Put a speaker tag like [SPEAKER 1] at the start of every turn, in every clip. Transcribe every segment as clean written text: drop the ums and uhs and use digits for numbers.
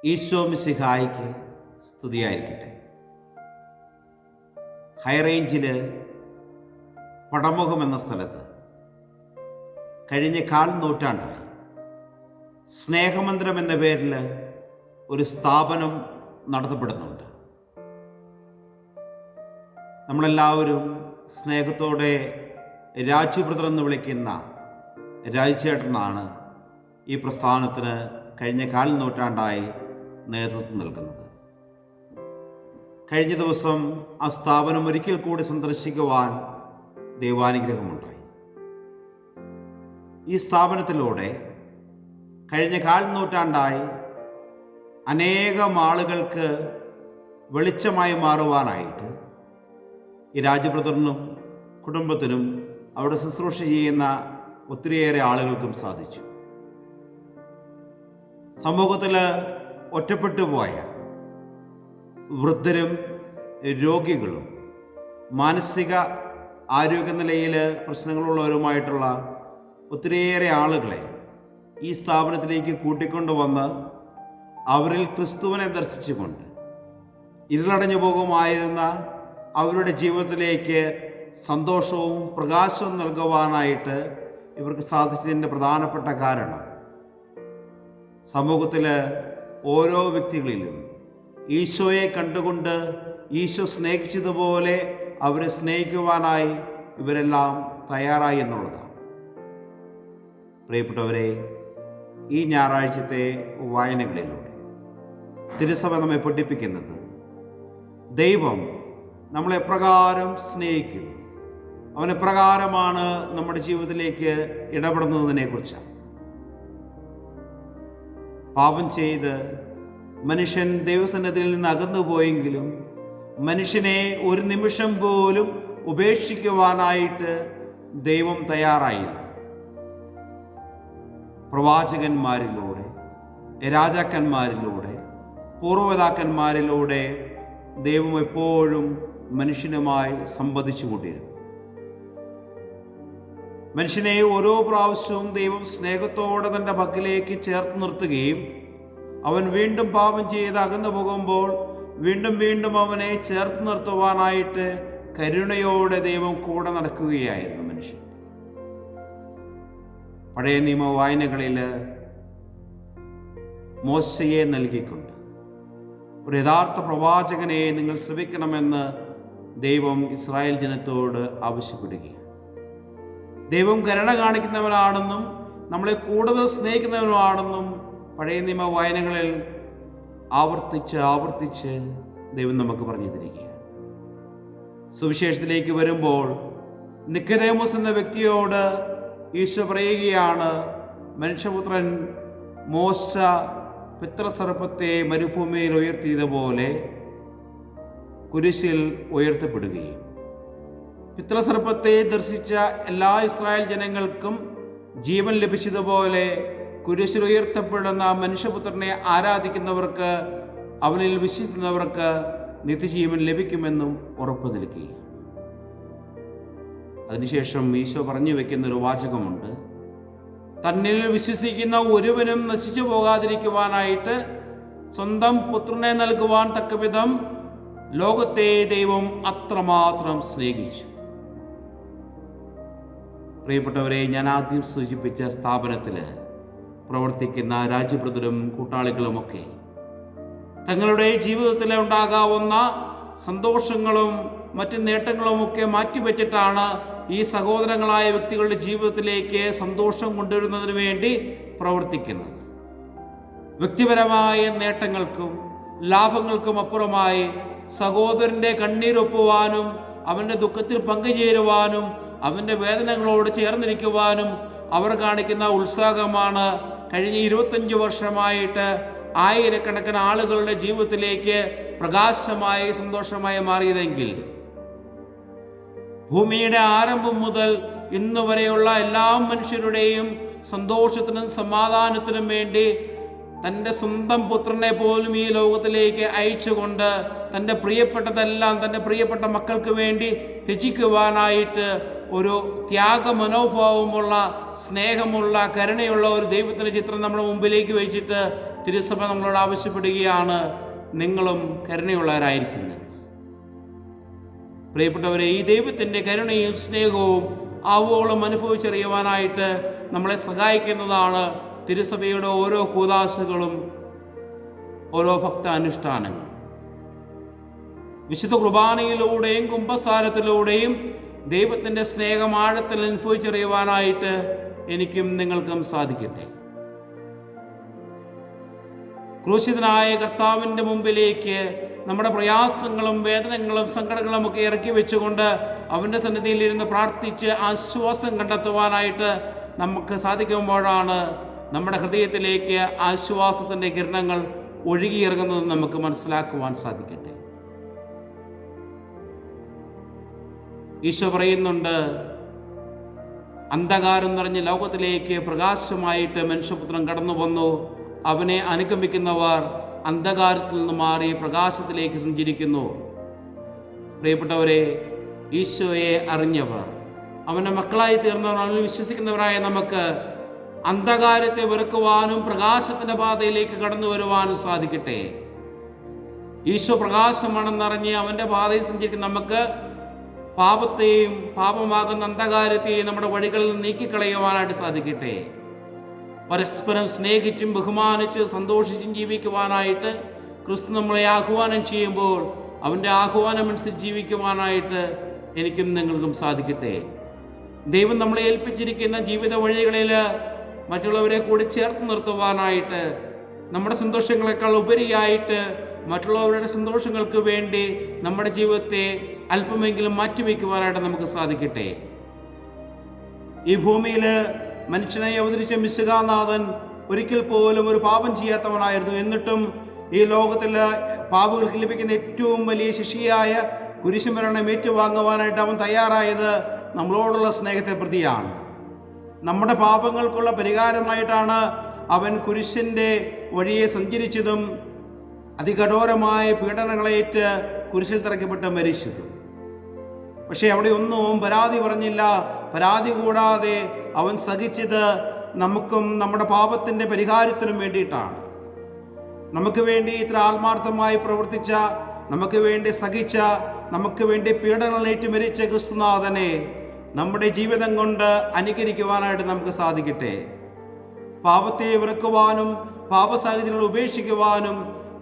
[SPEAKER 1] ഈശോ മിശിഹായിക്ക് സ്തുതിയായിരിക്കട്ടെ. ഹൈറേഞ്ചിൽ പടമുഖം എന്ന സ്ഥലത്ത് കഴിഞ്ഞ 1/4 നൂറ്റാണ്ടായി സ്നേഹമന്ദിരം എന്ന പേരിൽ ഒരു സ്ഥാപനം നടത്തപ്പെടുന്നുണ്ട്. നമ്മളെല്ലാവരും സ്നേഹത്തോടെ രാജുബ്രദർ എന്ന് വിളിക്കുന്ന രാജുചേട്ടനാണ് ഈ പ്രസ്ഥാനത്തിന് കഴിഞ്ഞ 1/4 നൂറ്റാണ്ടായി നേതൃത്വം നൽകുന്നത്. കഴിഞ്ഞ ദിവസം ആ സ്ഥാപനം ഒരിക്കൽ കൂടി സന്ദർശിക്കുവാൻ ദൈവാനുഗ്രഹമുണ്ടായി. ഈ സ്ഥാപനത്തിലൂടെ കഴിഞ്ഞ 1/4 നൂറ്റാണ്ടായി അനേകം ആളുകൾക്ക് വെളിച്ചമായി മാറുവാനായിട്ട് ഈ രാജബ്രദറിനും കുടുംബത്തിനും അവിടെ ശുശ്രൂഷ ചെയ്യുന്ന ഒത്തിരിയേറെ ആളുകൾക്കും സാധിച്ചു. സമൂഹത്തിൽ ഒറ്റപ്പെട്ടു പോയ വൃദ്ധരും രോഗികളും മാനസിക ആരോഗ്യനിലയിൽ പ്രശ്നങ്ങളുള്ളവരുമായിട്ടുള്ള ഒത്തിരിയേറെ ആളുകളെ ഈ സ്ഥാപനത്തിലേക്ക് കൂട്ടിക്കൊണ്ടുവന്ന് അവരിൽ ക്രിസ്തുവിനെ ദർശിച്ചുകൊണ്ട് ഇരുളടഞ്ഞു പോകുമായിരുന്ന അവരുടെ ജീവിതത്തിലേക്ക് സന്തോഷവും പ്രകാശവും നൽകുവാനായിട്ട് ഇവർക്ക് സാധിച്ചതിൻ്റെ പ്രധാനപ്പെട്ട കാരണം സമൂഹത്തിൽ ഓരോ വ്യക്തികളിലും ഈശോയെ കണ്ടുകൊണ്ട് ഈശോ സ്നേഹിച്ചതുപോലെ അവരെ സ്നേഹിക്കുവാനായി ഇവരെല്ലാം തയ്യാറായി എന്നുള്ളതാണ്. പ്രിയപ്പെട്ടവരെ, ഈ ഞായറാഴ്ചത്തെ വായനകളിലൂടെ തിരുസഭ നമ്മെ പഠിപ്പിക്കുന്നത് ദൈവം നമ്മളെ എപ്രകാരം സ്നേഹിക്കുന്നു, അവൻ എപ്രകാരമാണ് നമ്മുടെ ജീവിതത്തിലേക്ക് ഇടപെടുന്നതിനെക്കുറിച്ചാണ്. പാപം ചെയ്ത് മനുഷ്യൻ ദൈവസന്നിധിയിൽ നിന്ന് അകന്നുപോയെങ്കിലും മനുഷ്യനെ ഒരു നിമിഷം പോലും ഉപേക്ഷിക്കുവാനായിട്ട് ദൈവം തയ്യാറായില്ല. പ്രവാചകന്മാരിലൂടെ, രാജാക്കന്മാരിലൂടെ, പൂർവ്വപിതാക്കന്മാരിലൂടെ ദൈവം എപ്പോഴും മനുഷ്യനുമായി സംവദിച്ചു കൊണ്ടിരുന്നു. മനുഷ്യനെ ഓരോ പ്രാവശ്യവും ദൈവം സ്നേഹത്തോടെ തൻ്റെ പക്കലേക്ക് ചേർത്ത് നിർത്തുകയും അവൻ വീണ്ടും പാപം ചെയ്ത് അകന്നു പോകുമ്പോൾ വീണ്ടും വീണ്ടും അവനെ ചേർത്ത് നിർത്തുവാനായിട്ട് കരുണയോടെ ദൈവം കൂടെ നടക്കുകയായിരുന്നു മനുഷ്യൻ. പഴയ നിയമ വായനകളിൽ മോശയെ നൽകിക്കൊണ്ട് ഒരു യഥാർത്ഥ പ്രവാചകനെ നിങ്ങൾ ശ്രമിക്കണമെന്ന് ദൈവം ഇസ്രായേൽ ജനത്തോട് ആവശ്യപ്പെടുകയാണ്. ദൈവം കരുണ കാണിക്കുന്നവനാണെന്നും നമ്മളെ കൂടുതൽ സ്നേഹിക്കുന്നവനുമാണെന്നും പഴയ നിയമ വായനകളിൽ ആവർത്തിച്ച് ദൈവം നമുക്ക് പറഞ്ഞു തരികയാണ്. സുവിശേഷത്തിലേക്ക് വരുമ്പോൾ നിക്കോദേമോസ് എന്ന വ്യക്തിയോട് ഈശോ പറയുകയാണ്, മനുഷ്യപുത്രൻ മോശ പിതൃസർപ്പത്തെ മരുഭൂമിയിൽ ഉയർത്തിയതുപോലെ കുരിശിൽ ഉയർത്തപ്പെടുകയും പിതൃസർപ്പത്തെ ദർശിച്ച എല്ലാ ഇസ്രായേൽ ജനങ്ങൾക്കും ജീവൻ ലഭിച്ചതുപോലെ കുരിശിൽ ഉയർത്തപ്പെടുന്ന മനുഷ്യപുത്രനെ ആരാധിക്കുന്നവർക്ക്, അവനിൽ വിശ്വസിക്കുന്നവർക്ക് നിത്യജീവൻ ലഭിക്കുമെന്നും ഉറപ്പു നൽകുകയാണ്. അതിനുശേഷം ഈശോ പറഞ്ഞു വെക്കുന്ന ഒരു വാചകമുണ്ട്, തന്നിൽ വിശ്വസിക്കുന്ന ഒരുവനും നശിച്ചു പോകാതിരിക്കുവാനായിട്ട് സ്വന്തം പുത്രനെ നൽകുവാൻ തക്കവിധം ലോകത്തെ ദൈവം അത്രമാത്രം സ്നേഹിച്ചു. പ്രിയപ്പെട്ടവരെ, ഞാൻ ആദ്യം സൂചിപ്പിച്ച സ്ഥാപനത്തിൽ പ്രവർത്തിക്കുന്ന രാജബ്രദറും കൂട്ടാളികളുമൊക്കെ തങ്ങളുടെ ജീവിതത്തിൽ ഉണ്ടാകാവുന്ന സന്തോഷങ്ങളും മറ്റ് നേട്ടങ്ങളുമൊക്കെ മാറ്റിവെച്ചിട്ടാണ് ഈ സഹോദരങ്ങളായ വ്യക്തികളുടെ ജീവിതത്തിലേക്ക് സന്തോഷം കൊണ്ടുവരുന്നതിന് വേണ്ടി പ്രവർത്തിക്കുന്നത്. വ്യക്തിപരമായ നേട്ടങ്ങൾക്കും ലാഭങ്ങൾക്കും അപ്പുറമായി സഹോദരൻ്റെ കണ്ണീരൊപ്പുവാനും അവൻ്റെ ദുഃഖത്തിൽ പങ്കുചേരുവാനും അവൻ്റെ വേദനകളോട് ചേർന്നിരിക്കുവാനും അവർ കാണിക്കുന്ന ഉത്സാഹമാണ് കഴിഞ്ഞ 25 വർഷമായിട്ട് ആയിരക്കണക്കിന് ആളുകളുടെ ജീവിതത്തിലേക്ക് പ്രകാശമായി സന്തോഷമായി മാറിയതെങ്കിൽ ഭൂമിയുടെ ആരംഭം മുതൽ ഇന്ന് വരെയുള്ള എല്ലാ മനുഷ്യരുടെയും സന്തോഷത്തിനും സമാധാനത്തിനും വേണ്ടി തൻ്റെ സ്വന്തം പുത്രനെ പോലും ഈ ലോകത്തിലേക്ക് അയച്ചുകൊണ്ട് തൻ്റെ പ്രിയപ്പെട്ടതെല്ലാം തൻ്റെ പ്രിയപ്പെട്ട മക്കൾക്ക് വേണ്ടി ത്യജിക്കുവാനായിട്ട് ഒരു ത്യാഗ മനോഭാവമുള്ള, സ്നേഹമുള്ള, കരുണയുള്ള ഒരു ദൈവത്തിൻ്റെ ചിത്രം നമ്മുടെ മുമ്പിലേക്ക് വെച്ചിട്ട് തിരുസഭ നമ്മളോട് ആവശ്യപ്പെടുകയാണ്, നിങ്ങളും കരുണയുള്ളവരായിരിക്കുമെന്ന്. പ്രിയപ്പെട്ടവരെ, ഈ ദൈവത്തിൻ്റെ കരുണയും സ്നേഹവും ആവോളം അനുഭവിച്ചറിയുവാനായിട്ട് നമ്മളെ സഹായിക്കുന്നതാണ് തിരുസഭയുടെ ഓരോ കൂദാശകളും ഓരോ ഭക്താനുഷ്ഠാനങ്ങൾ. വിശുദ്ധ കുർബാനയിലൂടെയും കുമ്പസാരത്തിലൂടെയും ദൈവത്തിൻ്റെ സ്നേഹം ആഴത്തിൽ അനുഭവിച്ചറിയുവാനായിട്ട് എനിക്കും നിങ്ങൾക്കും സാധിക്കട്ടെ. ക്രൂശിതനായ കർത്താവിൻ്റെ മുമ്പിലേക്ക് നമ്മുടെ പ്രയാസങ്ങളും വേദനകളും സങ്കടങ്ങളും ഒക്കെ ഇറക്കി വെച്ചുകൊണ്ട് അവൻ്റെ സന്നിധിയിൽ ഇരുന്ന് പ്രാർത്ഥിച്ച് ആശ്വാസം കണ്ടെത്തുവാനായിട്ട് നമുക്ക് സാധിക്കുമ്പോഴാണ് നമ്മുടെ ഹൃദയത്തിലേക്ക് ആശ്വാസത്തിൻ്റെ കിരണങ്ങൾ ഒഴുകിയിറങ്ങുന്നത് നമുക്ക് മനസ്സിലാക്കുവാൻ സാധിക്കട്ടെ. ഈശോ പറയുന്നുണ്ട്, അന്ധകാരം നിറഞ്ഞ ലോകത്തിലേക്ക് പ്രകാശമായിട്ട് മനുഷ്യപുത്രൻ കടന്നു വന്നു. അവനെ അനുഗമിക്കുന്നവർ അന്ധകാരത്തിൽ നിന്ന് മാറി പ്രകാശത്തിലേക്ക് സഞ്ചരിക്കുന്നു. പ്രിയപ്പെട്ടവരെ, ഈശോയെ അറിഞ്ഞവർ, അവൻ്റെ മക്കളായി തീർന്നവർ, അവനിൽ വിശ്വസിക്കുന്നവരായ നമുക്ക് അന്ധകാരത്തെ വെറുക്കുവാനും പ്രകാശത്തിൻ്റെ പാതയിലേക്ക് കടന്നു വരുവാനും സാധിക്കട്ടെ. ഈശോ പ്രകാശമാണെന്നറിഞ്ഞ് അവൻ്റെ പാതയിൽ സഞ്ചരിക്കുന്ന നമുക്ക് പാപത്തെയും പാപമാകുന്ന അന്ധകാരത്തെയും നമ്മുടെ വഴികളിൽ നിന്ന് നീക്കിക്കളയുവാനായിട്ട് സാധിക്കട്ടെ. പരസ്പരം സ്നേഹിച്ചും ബഹുമാനിച്ചും സന്തോഷിച്ചും ജീവിക്കുവാനായിട്ട് ക്രിസ്തു നമ്മളെ ആഹ്വാനം ചെയ്യുമ്പോൾ അവൻ്റെ ആഹ്വാനമനുസരിച്ച് ജീവിക്കുവാനായിട്ട് എനിക്കും നിങ്ങൾക്കും സാധിക്കട്ടെ. ദൈവം നമ്മളെ ഏൽപ്പിച്ചിരിക്കുന്ന ജീവിത വഴികളിൽ മറ്റുള്ളവരെ കൂടി ചേർത്ത് നിർത്തുവാനായിട്ട്, നമ്മുടെ സന്തോഷങ്ങളെക്കാൾ ഉപരിയായിട്ട് മറ്റുള്ളവരുടെ സന്തോഷങ്ങൾക്ക് വേണ്ടി നമ്മുടെ ജീവിതത്തെ അല്പമെങ്കിലും മാറ്റിവെക്കുവാനായിട്ട് നമുക്ക് സാധിക്കട്ടെ. ഈ ഭൂമിയിൽ മനുഷ്യനായി അവതരിച്ച മിശിഹാനാഥൻ ഒരിക്കൽ പോലും ഒരു പാപം ചെയ്യാത്തവനായിരുന്നു. എന്നിട്ടും ഈ ലോകത്തിൽ പാപികൾക്ക് ലഭിക്കുന്ന ഏറ്റവും വലിയ ശിക്ഷയായ കുരിശുമരണം ഏറ്റുവാങ്ങുവാനായിട്ട് അവൻ തയ്യാറായത് നമ്മളോടുള്ള സ്നേഹത്തെ പ്രതിയാണ്. നമ്മുടെ പാപങ്ങൾക്കുള്ള പരിഹാരമായിട്ടാണ് അവൻ കുരിശിൻ്റെ വഴിയെ സഞ്ചരിച്ചതും അതികഠോരമായ പീഡനങ്ങളേറ്റ് കുരിശിൽ തറയ്ക്കപ്പെട്ട് മരിച്ചതും. പക്ഷേ അവിടെ ഒന്നും പരാതി പറഞ്ഞില്ല. പരാതി കൂടാതെ അവൻ സഹിച്ചത് നമുക്കും നമ്മുടെ പാപത്തിൻ്റെ പരിഹാരത്തിനും വേണ്ടിയിട്ടാണ്. നമുക്ക് വേണ്ടി ഇത്ര ആത്മാർത്ഥമായി പ്രവർത്തിച്ച, നമുക്ക് വേണ്ടി സഹിച്ച, നമുക്ക് വേണ്ടി പീഡനങ്ങളേറ്റ് മരിച്ച ക്രിസ്തുനാഥനെ നമ്മുടെ ജീവിതം കൊണ്ട് അനുകരിക്കുവാനായിട്ട് നമുക്ക് സാധിക്കട്ടെ. പാപത്തെ വെറുക്കുവാനും പാപസാഹചര്യങ്ങൾ ഉപേക്ഷിക്കുവാനും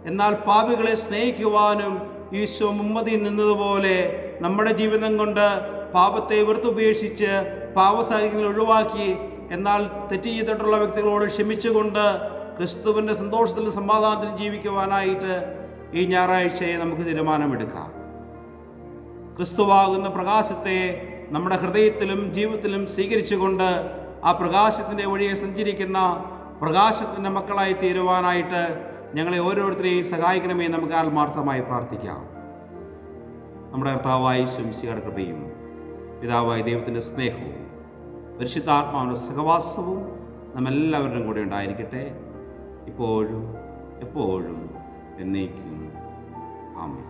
[SPEAKER 1] എന്നാൽ പാപികളെ സ്നേഹിക്കുവാനും ഈശോ മുമ്പതിൽ നിന്നതുപോലെ നമ്മുടെ ജീവിതം കൊണ്ട് പാപത്തെ വെറുത്തുപേക്ഷിച്ച് പാപസാഹചര്യങ്ങൾ ഒഴിവാക്കി എന്നാൽ തെറ്റ് ചെയ്തിട്ടുള്ള വ്യക്തികളോട് ക്ഷമിച്ചുകൊണ്ട് ക്രിസ്തുവിൻ്റെ സന്തോഷത്തിലും സമാധാനത്തിലും ജീവിക്കുവാനായിട്ട് ഈ ഞായറാഴ്ചയെ നമുക്ക് തീരുമാനമെടുക്കാം. ക്രിസ്തുവാകുന്ന പ്രകാശത്തെ നമ്മുടെ ഹൃദയത്തിലും ജീവിതത്തിലും സ്വീകരിച്ചുകൊണ്ട് ആ പ്രകാശത്തിൻ്റെ വഴിയെ സഞ്ചരിക്കുന്ന പ്രകാശത്തിൻ്റെ മക്കളായി തീരുവാനായിട്ട് ഞങ്ങളെ ഓരോരുത്തരെയും സഹായിക്കണമേ. നമുക്ക് ആത്മാർത്ഥമായി പ്രാർത്ഥിക്കാം. നമ്മുടെ കർത്താവായ ശംസിയുടെ കൃപയും പിതാവായ ദൈവത്തിൻ്റെ സ്നേഹവും പരിശുദ്ധാത്മാവിൻ്റെ സഹവാസവും നമ്മെല്ലാവരുടെയും കൂടെ ഉണ്ടായിരിക്കട്ടെ, ഇപ്പോഴും എപ്പോഴും എന്നേക്കും. ആമേൻ.